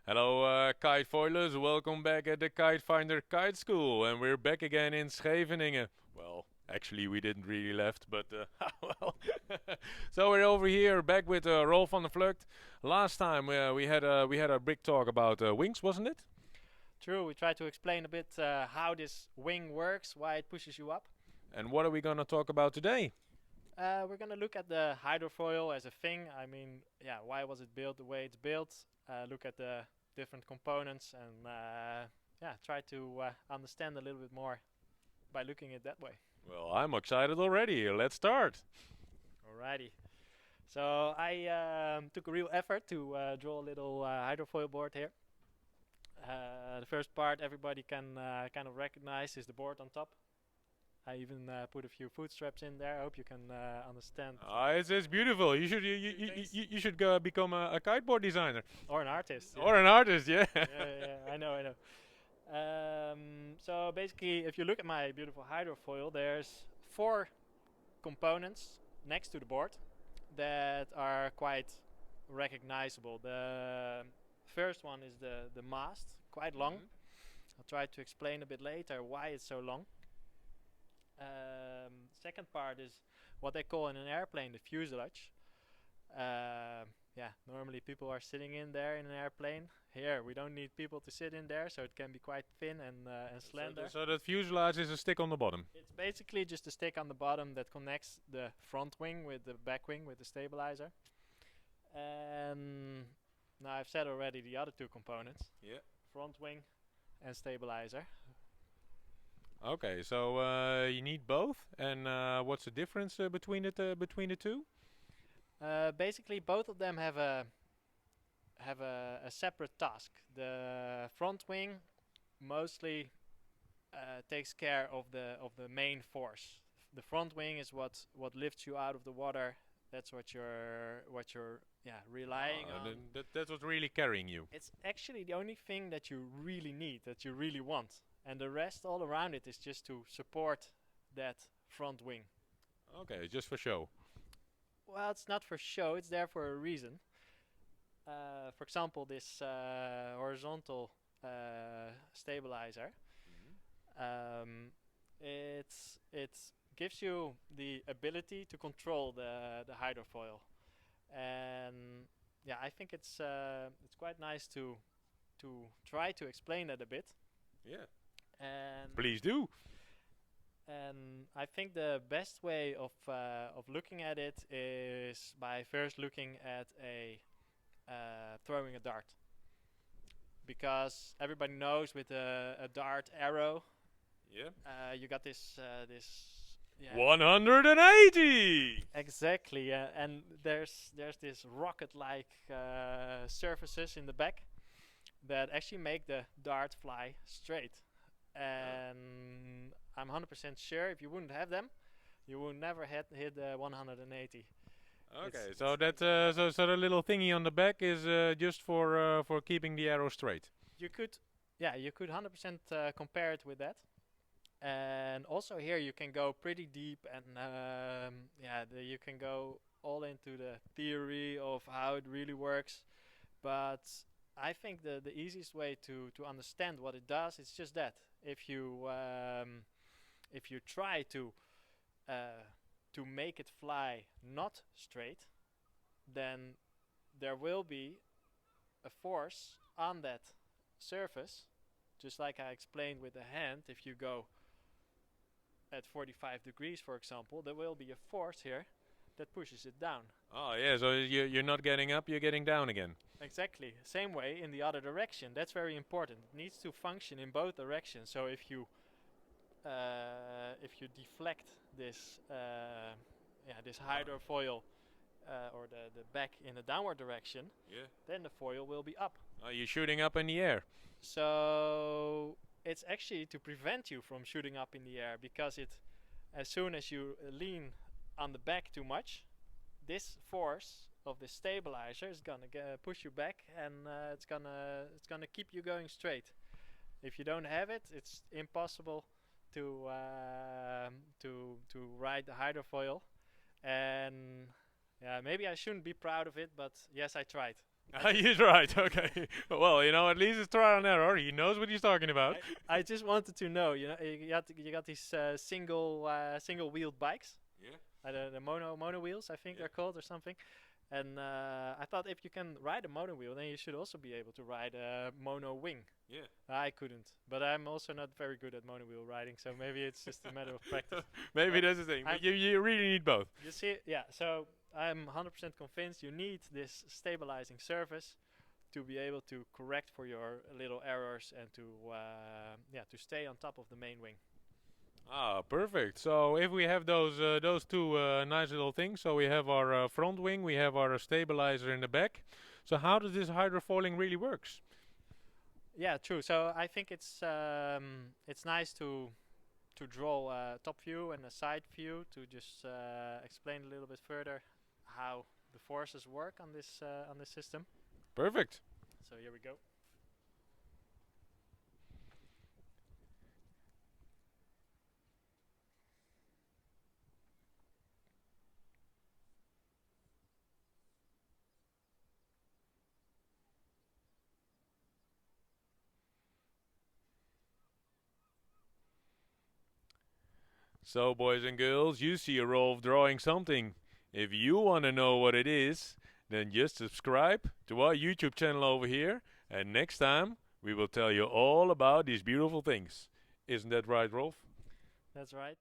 Hello, kitefoilers. Welcome back at the KiteFinder Kite School, and we're back again in Scheveningen. Well, actually, we didn't really left, but well. So we're over here back with Rolf on the Vlught. Last time we had a big talk about wings, wasn't it? True, we try to explain a bit how this wing works, why it pushes you up. And what are we gonna talk about today? We're gonna look at the hydrofoil as a thing. I mean, yeah, why was it built the way it's built? Look at the different components and yeah, try to understand a little bit more by looking at it that way. Well, I'm excited already. Let's start. Alrighty. So I took a real effort to draw a little hydrofoil board here. The first part everybody can kind of recognize is the board on top. I even put a few foot straps in there. I hope you can understand. It's beautiful. You should go become a kiteboard designer Or an artist. Yeah. or an artist. Yeah. I know. So basically, if you look at my beautiful hydrofoil, there's 4 components next to the board that are quite recognizable. The first one is the mast, quite long. I'll try to explain a bit later why it's so long. Second part is what they call in an airplane the fuselage. Yeah, normally people are sitting in there in an airplane. Here we don't need people to sit in there, so it can be quite thin and slender. So that fuselage is a stick on the bottom. It's basically just a stick on the bottom that connects the front wing with the back wing with the stabilizer. And now I've said already the other 2 components: Yeah. front wing and stabilizer. Okay, so you need both, and what's the difference between the two? Basically, both of them have a separate task. The front wing mostly takes care of the main force. The front wing is what lifts you out of the water. That's what you're relying on. That's what's really carrying you. It's actually the only thing that you really need, that you really want, and the rest all around it is just to support that front wing. Okay, just for show. Well, it's not for show, it's there for a reason. For example, this horizontal stabilizer, it gives you the ability to control the hydrofoil, and yeah, I think it's quite nice to try to explain that a bit. Yeah. And Please do. I think the best way of looking at it is by first looking at throwing a dart, because everybody knows with a dart arrow, Yeah. you got this. Yeah, 180. exactly, and there's this rocket-like surfaces in the back that actually make the dart fly straight. And I'm 100% sure if you wouldn't have them, you would never hit 180. Okay, so that so the little thingy on the back is just for keeping the arrow straight. You could, yeah, you could 100% compare it with that. And also here you can go pretty deep, and yeah, you can go all into the theory of how it really works. But I think the easiest way to understand what it does is just that if you try to make it fly not straight, then there will be a force on that surface, just like I explained with the hand. If you go at 45 degrees, for example, there will be a force here that pushes it down. Oh yeah, so you're not getting up, you're getting down again. Exactly. Same way in the other direction. That's very important. It needs to function in both directions. So if you deflect this this hydrofoil or the back in the downward direction, Yeah. then the foil will be up. You're shooting up in the air. So it's actually to prevent you from shooting up in the air, because as soon as you lean on the back too much, this force of the stabilizer is gonna push you back, and it's gonna keep you going straight. If you don't have it, it's impossible to ride the hydrofoil. And yeah, maybe I shouldn't be proud of it, but yes, I tried. He's right. Okay. Well, at least it's trial and error. He knows what he's talking about. I just wanted to know, you got these single wheeled bikes, Yeah. the mono wheels, I think Yeah. they're called or something. And I thought if you can ride a mono wheel, then you should also be able to ride a mono wing. Yeah. I couldn't, but I'm also not very good at mono wheel riding, so maybe it's just a matter of practice. Maybe But that's the thing. I'm- But you really need both. You see, yeah. So I'm 100% convinced you need this stabilizing surface to be able to correct for your little errors and to stay on top of the main wing. Ah, perfect. So if we have those two nice little things, so we have our front wing, we have our stabilizer in the back. So how does this hydrofoiling really works? Yeah, true. So I think it's nice to draw a top view and a side view to just explain a little bit further how the forces work on this system. Perfect. So here we go. So boys and girls, you see a Rolf drawing something. If you want to know what it is, then just subscribe to our YouTube channel over here, and next time we will tell you all about these beautiful things. Isn't that right, Rolf? That's right.